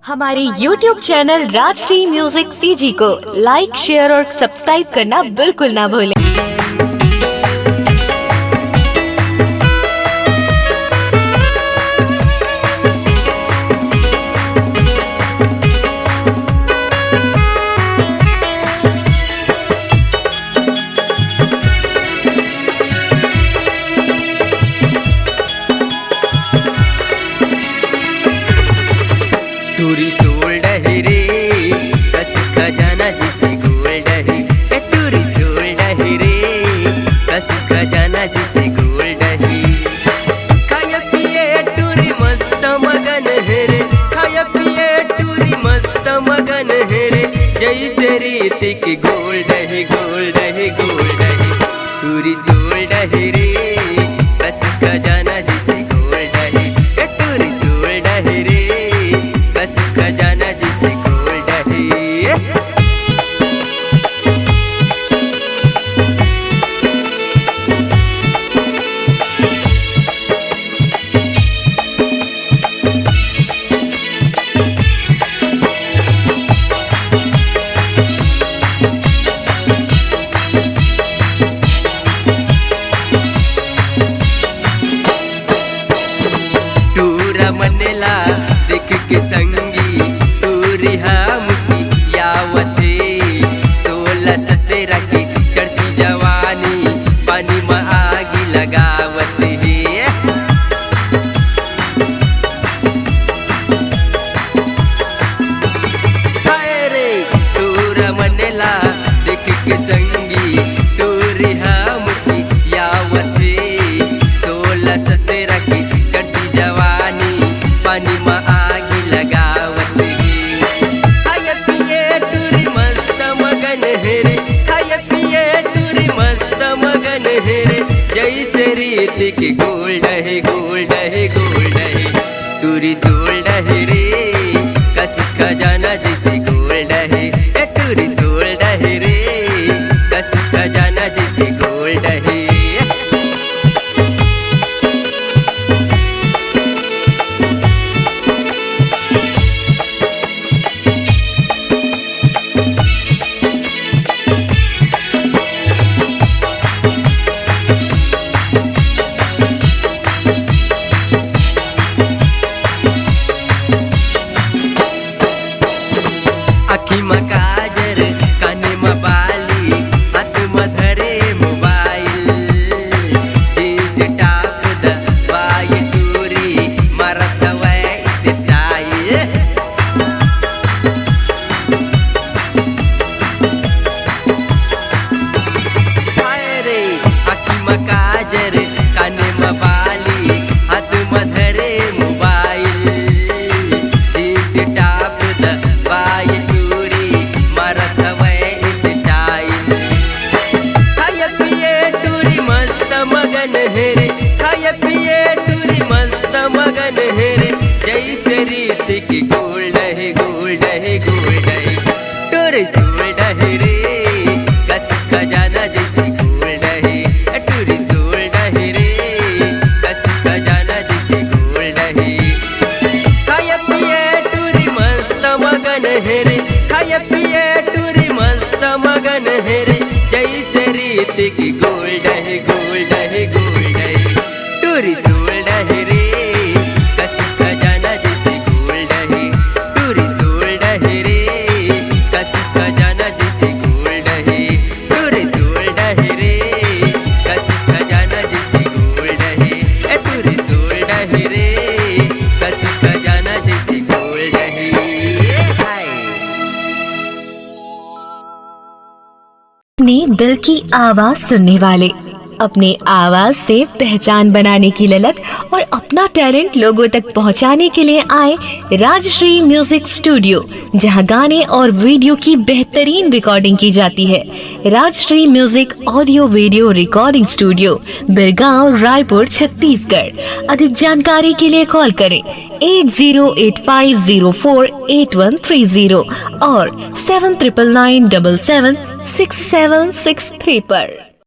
हमारे YouTube channel Rajshri music CG को like, share और सब्सक्राइब करना बिल्कुल ना भूलें। टूरी सोल्ड है रे कस खजाना जिसे गोल्ड है। टूरी सोल्ड है रे कस खजाना जिसे गोल्ड है। खाया पिए टूरी मस्त मगन है रे, खाया पिए टूरी मस्त मगन है रे। जैसे रीति की गोल्ड है, गोल्ड है, गोल्ड है। टूरी सोल्ड है रे कस खजाना जिसे गोल्ड है। टूरी सोल्ड है रे खजाना जिसे गोल्ड है। टूरा मनेला देख के संगी टूरी हाँ मुस्की यावते। 16-17 की चढ़ती जवानी पानी में आगी लगावते। रे टूरा मनेला देख के संगी टूरी हाँ मुस्की यावते। 16-17 की चढ़ती जवानी पानी में आगी लगावते। खाया पिए टूरी मस्त मगन है रे, खाया पिए टूरी मस्त मगन है रे। जैसे रीति की गोल्ड है, गोल्ड है, गोल्ड है। टूरी सोल्ड है रे कस खजाना जैसे गोल्ड है। टूरी सोल्ड है रे कस खजाना जैसे गोल्ड है। अखी में काजर काने में बाली हाथ में धरे मोबाइल। जींस टॉप दबाई टूरी मारत वैसे स्टाइल। रे अखी में काजर काने में बाली हाथ में धरे मोबाइल। जींस टॉप दबाई मगन है रे, खाया पिए टूरी मस्त मगन है रे। जैसे रीति की गोल्ड है, गोल्ड है, गोल्ड है। टूरी सोल्ड है रे कस खजाना जैसे गोल्ड है। टूरी सोल्ड है रे कस खजाना जैसे गोल्ड है। खाया पिए टूरी मस्त मगन है रे, खाया पिए टूरी मस्त मगन है रे। जैसे रीति की गोल्ड है, गोल्ड है, गोल्ड है। टूरी सोल्ड है रे कस खजाना जैसे गोल्ड है। टूरी सोल्ड है रे कस खजाना जैसे गोल्ड है। टूरी सोल्ड है रे कस खजाना जैसे गोल्ड है। टूरी सोल्ड है रे कस खजाना जैसे गोल्ड है। अपने दिल की आवाज सुनने वाले, अपने आवाज से पहचान बनाने की ललक और अपना टैलेंट लोगों तक पहुंचाने के लिए आए राजश्री म्यूजिक स्टूडियो, जहां गाने और वीडियो की बेहतरीन रिकॉर्डिंग की जाती है। Rajshri music audio video recording studio, Birgaon, Raipur, Chhattisgarh. अधिक जानकारी के लिए कॉल करें 8085048130 और 7999776763 पर।